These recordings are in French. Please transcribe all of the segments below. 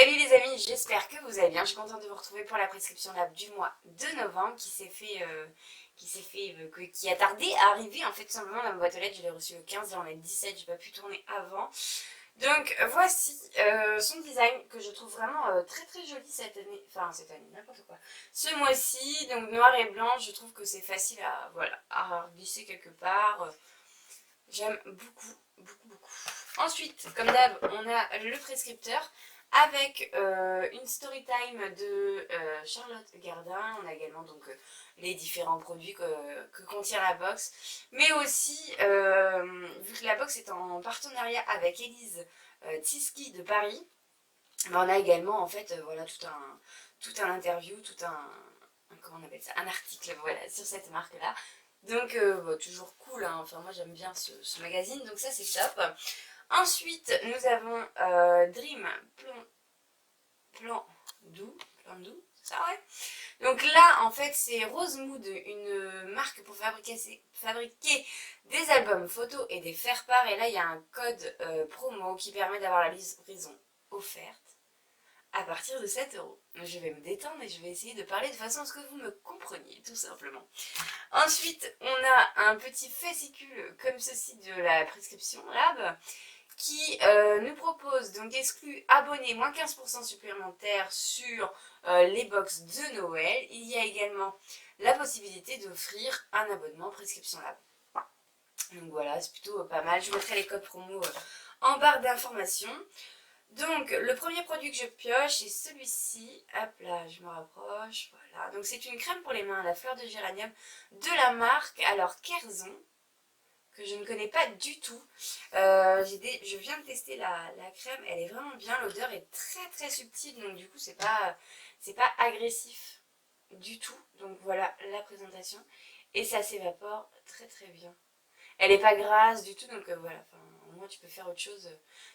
Salut les amis, j'espère que vous allez bien. Je suis contente de vous retrouver pour la prescription lab du mois de novembre qui a tardé à arriver. En fait, tout simplement, la boîte aux lettres, je l'ai reçue le 15 et on est le 17, j'ai pas pu tourner avant. Donc voici son design que je trouve vraiment très très joli cette année, n'importe quoi. Ce mois-ci, donc noir et blanc, je trouve que c'est facile à, voilà, à glisser quelque part. J'aime beaucoup, beaucoup, beaucoup. Ensuite, comme d'hab, on a le prescripteur avec une story time de Charlotte Gardin. On a également donc les différents produits que contient la box. Mais aussi, vu que la box est en partenariat avec Élise Tiski de Paris, mais on a également en fait voilà tout un interview, comment on appelle ça, un article voilà sur cette marque là. Donc bon, toujours cool, hein. Enfin moi j'aime bien ce magazine, donc ça c'est top. Ensuite nous avons Dream Plan doux, c'est ça ouais. Donc là en fait c'est Rosemood, une marque pour fabriquer des albums photos et des faire-part, et là il y a un code promo qui permet d'avoir la livraison offerte à partir de 7 €. Je vais me détendre et je vais essayer de parler de façon à ce que vous me compreniez, tout simplement. Ensuite, on a un petit fascicule comme ceci de la prescription Lab qui nous propose, donc exclu abonnés, moins 15% supplémentaires sur les box de Noël. Il y a également la possibilité d'offrir un abonnement prescription Lab. Donc voilà, c'est plutôt pas mal. Je vous mettrai les codes promo en barre d'informations. Donc, le premier produit que je pioche, c'est celui-ci. Hop là, je me rapproche. Voilà. Donc, c'est une crème pour les mains, la fleur de géranium de la marque, alors Kerzon, que je ne connais pas du tout. Je viens de tester la crème, elle est vraiment bien. L'odeur est très très subtile, donc du coup, c'est pas agressif du tout. Donc, voilà la présentation. Et ça s'évapore très très bien. Elle n'est pas grasse du tout, donc voilà. Enfin, au moins, tu peux faire autre chose.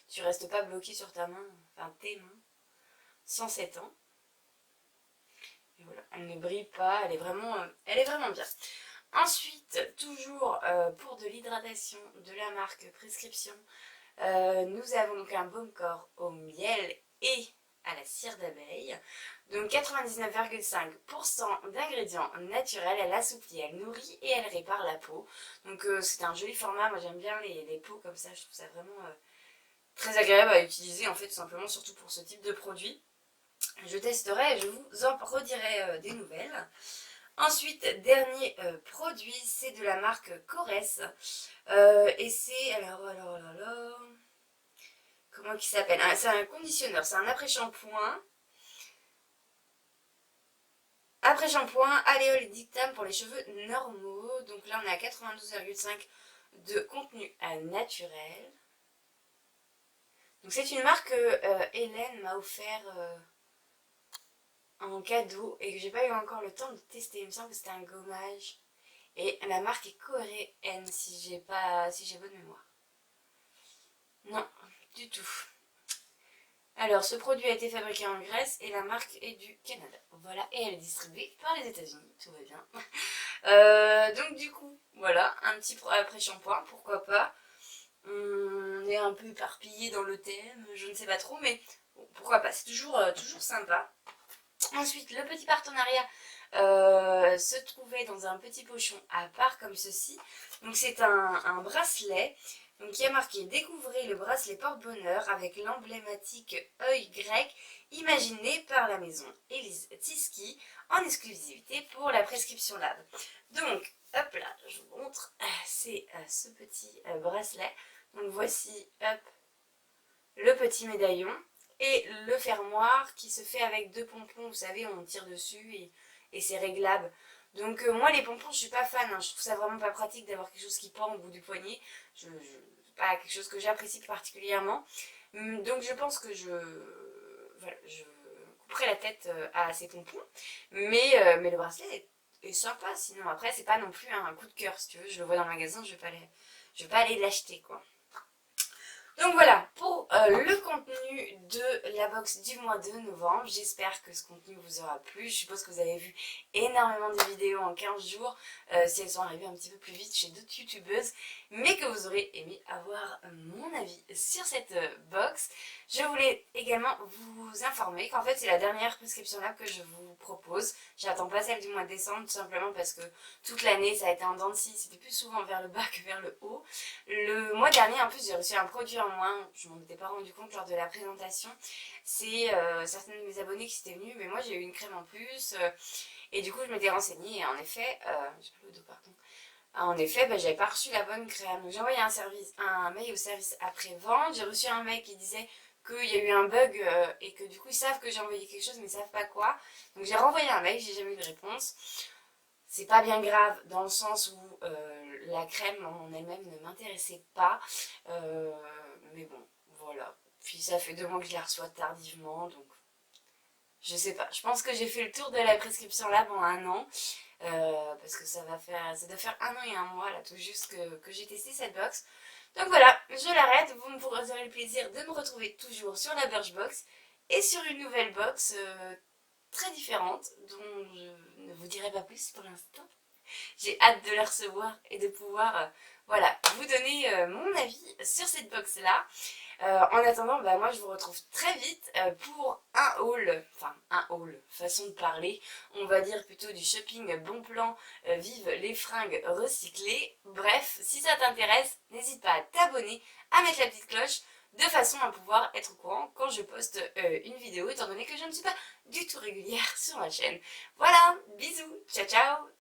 Tu restes pas bloqué sur ta main, enfin tes mains, sans 7 ans. Et voilà, elle ne brille pas, elle est vraiment bien. Ensuite, toujours pour de l'hydratation de la marque Prescription, nous avons donc un baume corps au miel et à la cire d'abeille. Donc 99,5% d'ingrédients naturels, elle assouplit, elle nourrit et elle répare la peau. Donc c'est un joli format, moi j'aime bien les peaux comme ça, je trouve ça vraiment très agréable à utiliser en fait, tout simplement, surtout pour ce type de produit. Je testerai et je vous en redirai des nouvelles. Ensuite, dernier produit, c'est de la marque Corès. Et c'est, comment il s'appelle? C'est un conditionneur, c'est un après-shampoing. Après-shampoing, alléole dictame pour les cheveux normaux. Donc là, on est à 92,5 de contenu naturel. Donc c'est une marque que Hélène m'a offert en cadeau et que j'ai pas eu encore le temps de tester. Il me semble que c'était un gommage. Et la marque est coréenne si j'ai bonne mémoire. Non, du tout. Alors, ce produit a été fabriqué en Grèce et la marque est du Canada. Voilà, et elle est distribuée par les États-Unis. Tout va bien. Donc du coup, voilà, un petit après-shampoing, pourquoi pas. On est un peu éparpillé dans le thème, je ne sais pas trop, mais bon, pourquoi pas, c'est toujours sympa. Ensuite, le petit partenariat se trouvait dans un petit pochon à part comme ceci. Donc c'est un bracelet donc, qui a marqué « Découvrez le bracelet porte-bonheur avec l'emblématique œil grec imaginé par la maison Élise Tiski en exclusivité pour la prescription Lab ». Donc, hop là, je vous montre, c'est ce petit bracelet. Donc voici, hop, le petit médaillon et le fermoir qui se fait avec deux pompons, vous savez, on tire dessus et c'est réglable. Donc moi les pompons je suis pas fan, hein. Je trouve ça vraiment pas pratique d'avoir quelque chose qui pend au bout du poignet, c'est pas quelque chose que j'apprécie particulièrement. Donc je pense que je couperai la tête à ces pompons, mais le bracelet est sympa, sinon après c'est pas non plus un coup de cœur, si tu veux, je le vois dans le magasin, je vais pas aller l'acheter quoi. Donc voilà pour le contenu de la box du mois de novembre. J'espère que ce contenu vous aura plu. Je suppose que vous avez vu énormément de vidéos en 15 jours, si elles sont arrivées un petit peu plus vite chez d'autres youtubeuses, mais que vous aurez aimé avoir mon avis sur cette box. Je voulais également vous informer qu'en fait c'est la dernière prescription lab que je vous propose. J'attends pas celle du mois de décembre, tout simplement parce que toute l'année ça a été en dents de scie, c'était plus souvent vers le bas que vers le haut. Le mois dernier en plus j'ai reçu un produit en moins, je m'en étais pas rendu compte lors de la présentation. C'est certains de mes abonnés qui s'étaient venus, mais moi j'ai eu une crème en plus, et du coup je m'étais renseignée et en effet, j'ai plus le dos pardon. En effet, j'avais pas reçu la bonne crème. Donc j'ai envoyé un mail au service après-vente. J'ai reçu un mail qui disait qu'il y a eu un bug et que du coup ils savent que j'ai envoyé quelque chose mais ils savent pas quoi. Donc j'ai renvoyé un mail, j'ai jamais eu de réponse. C'est pas bien grave dans le sens où la crème en elle-même ne m'intéressait pas. Mais bon, voilà. Puis ça fait 2 mois que je la reçois tardivement, donc je sais pas. Je pense que j'ai fait le tour de la prescription lab en 1 an. Parce que ça doit faire 1 an et 1 mois là tout juste que j'ai testé cette box. Donc voilà, je l'arrête, vous aurez le plaisir de me retrouver toujours sur la Birchbox et sur une nouvelle box très différente dont je ne vous dirai pas plus pour l'instant. J'ai hâte de la recevoir et de pouvoir voilà, vous donner mon avis sur cette box là. En attendant, moi je vous retrouve très vite pour un haul, façon de parler, on va dire plutôt du shopping bon plan, vive les fringues recyclées. Bref, si ça t'intéresse, n'hésite pas à t'abonner, à mettre la petite cloche, de façon à pouvoir être au courant quand je poste une vidéo, étant donné que je ne suis pas du tout régulière sur ma chaîne. Voilà, bisous, ciao ciao.